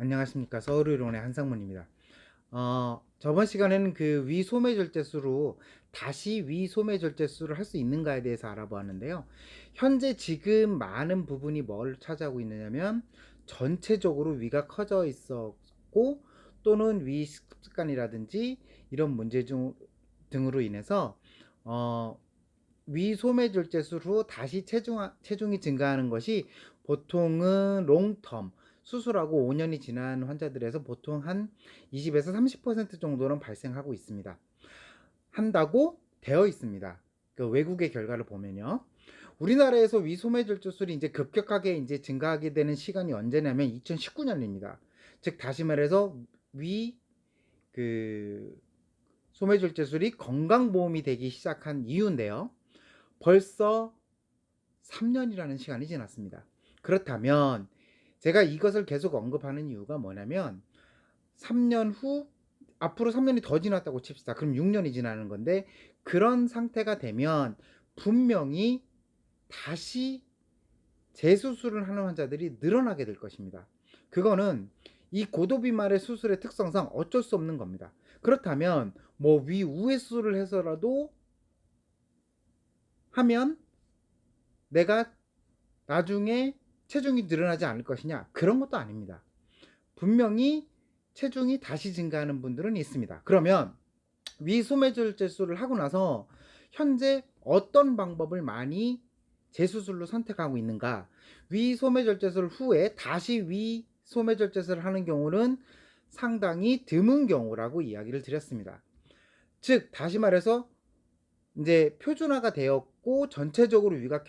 안녕하십니까. 서울의료원의 한상문입니다. 저번 시간에는 그 위소매절제수로 다시 위소매절제수를 할 수 있는가에 대해서 알아보았는데요. 현재 지금 많은 부분이 뭘 차지하고 있느냐면 전체적으로 위가 커져 있었고 또는 위 습관이라든지 이런 문제 등으로 인해서 어, 위소매절제술 후 다시 체중이 증가하는 것이 보통은 롱텀 수술하고 5년이 지난 환자들에서 보통 한 20에서 30% 정도는 발생하고 있습니다. 한다고 되어 있습니다. 그 외국의 결과를 보면요. 우리나라에서 위소매절제술이 이제 급격하게 이제 증가하게 되는 시간이 언제냐면 2019년입니다. 즉 다시 말해서 위 소매절제술이 건강보험이 되기 시작한 이유인데요. 벌써 3년이라는 시간이 지났습니다. 그렇다면 제가 이것을 계속 언급하는 이유가 뭐냐면 3년 후 앞으로 3년이 더 지났다고 칩시다. 그럼 6년이 지나는 건데 그런 상태가 되면 분명히 다시 재수술을 하는 환자들이 늘어나게 될 것입니다. 그거는 이 고도비말의 수술의 특성상 어쩔 수 없는 겁니다. 그렇다면 뭐 위우회 수술을 해서라도 하면 내가 나중에 체중이 늘어나지 않을 것이냐? 그런 것도 아닙니다. 분명히 체중이 다시 증가하는 분들은 있습니다. 그러면 위소매절제술을 하고 나서 현재 어떤 방법을 많이 재수술로 선택하고 있는가? 위소매절제술 후에 다시 위소매절제술을 하는 경우는 상당히 드문 경우라고 이야기를 드렸습니다. 즉 다시 말해서 이제 표준화가 되었고 전체적으로 위가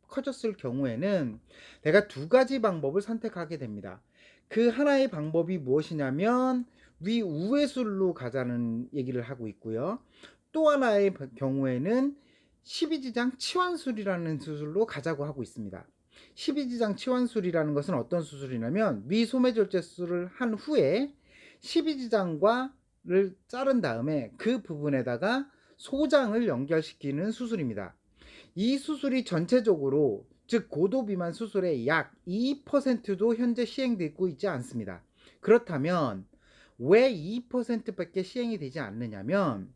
커졌을 경우에는 내가 두 가지 방법을 선택하게 됩니다. 그 하나의 방법이 무엇이냐면 위우회술로 가자는 얘기를 하고 있고요. 또 하나의 경우에는 12지장 치환술이라는 수술로 가자고 하고 있습니다. 12지장 치환술이라는 것은 어떤 수술이냐면 위소매절제술을 한 후에 12지장과를 자른 다음에 그 부분에다가 소장을 연결시키는 수술입니다. 이 수술이 전체적으로 즉 고도 비만 수술의 약 2%도 현재 시행되고 있지 않습니다. 그렇다면 왜 2%밖에 시행이 되지 않느냐면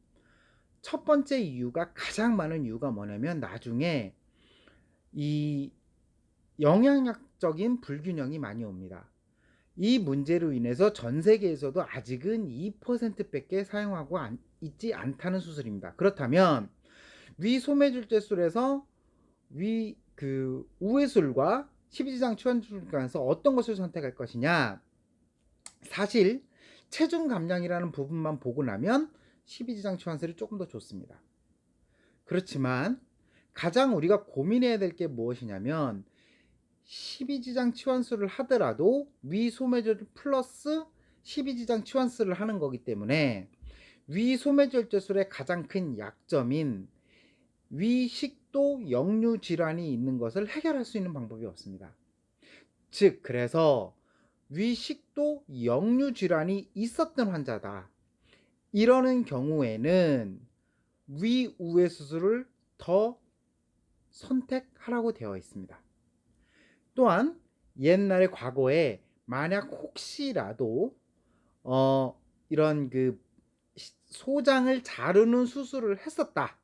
첫 번째 이유가 가장 많은 이유가 뭐냐면 나중에 이 영양학적인 불균형이 많이 옵니다. 이 문제로 인해서 전 세계에서도 아직은 2%밖에 사용하고 있지 않다는 수술입니다. 그렇다면 위소매줄제술에서 우회술과 12지장 치환술 중에서 어떤 것을 선택할 것이냐? 사실 체중 감량이라는 부분만 보고 나면 12지장 치환술이 조금 더 좋습니다. 그렇지만 가장 우리가 고민해야 될 게 무엇이냐면 12지장 치환술을 하더라도 위소매절 플러스 12지장 치환술을 하는 거기 때문에 위소매절제술의 가장 큰 약점인 위식도 역류 질환이 있는 것을 해결할 수 있는 방법이 없습니다. 즉 그래서 위식도 역류 질환이 있었던 환자다. 이러는 경우에는 위우회 수술을 더 선택하라고 되어 있습니다. 또한 옛날에 과거에 만약 혹시라도 이런 소장을 자르는 수술을 했었다.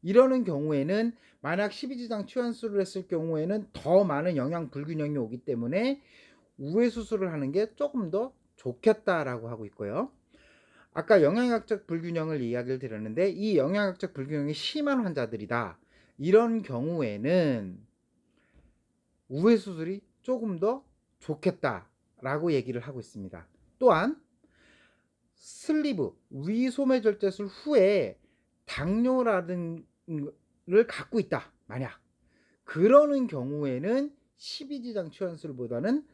이러는 경우에는 만약 12지장 치환술을 했을 경우에는 더 많은 영양 불균형이 오기 때문에 우회 수술을 하는 게 조금 더 좋겠다라고 하고 있고요. 아까 영양학적 불균형을 이야기를 드렸는데 이 영양학적 불균형이 심한 환자들이다. 이런 경우에는 우회 수술이 조금 더 좋겠다라고 얘기를 하고 있습니다. 또한 슬리브 위소매절제술 후에 당뇨라든를 갖고 있다. 만약 그러는 경우에는 12지장 치환술보다는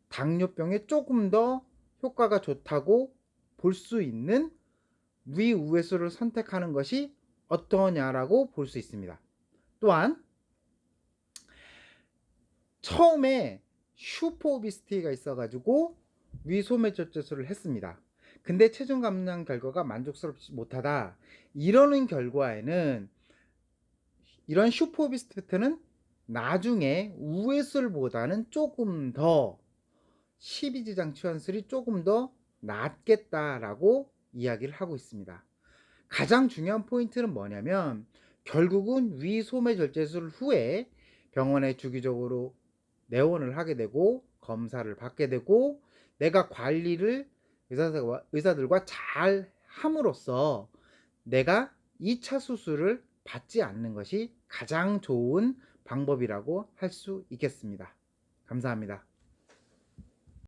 당뇨병에 조금 더 효과가 좋다고 볼 수 있는 위우회술을 선택하는 것이 어떠냐라고 볼 수 있습니다. 또한 처음에 슈퍼오비스티가 있어가지고 위소매절제술을 했습니다. 근데 체중 감량 결과가 만족스럽지 못하다. 이러는 결과에는 이런 슈퍼오비스티는 나중에 우회술보다는 조금 더 십이지장 치환술이 조금 더 낫겠다라고 이야기를 하고 있습니다. 가장 중요한 포인트는 뭐냐면 결국은 위소매절제술 후에 병원에 주기적으로 내원을 하게 되고 검사를 받게 되고 내가 관리를 의사들과 잘 함으로써 내가 2차 수술을 받지 않는 것이 가장 좋은 방법이라고 할 수 있겠습니다. 감사합니다.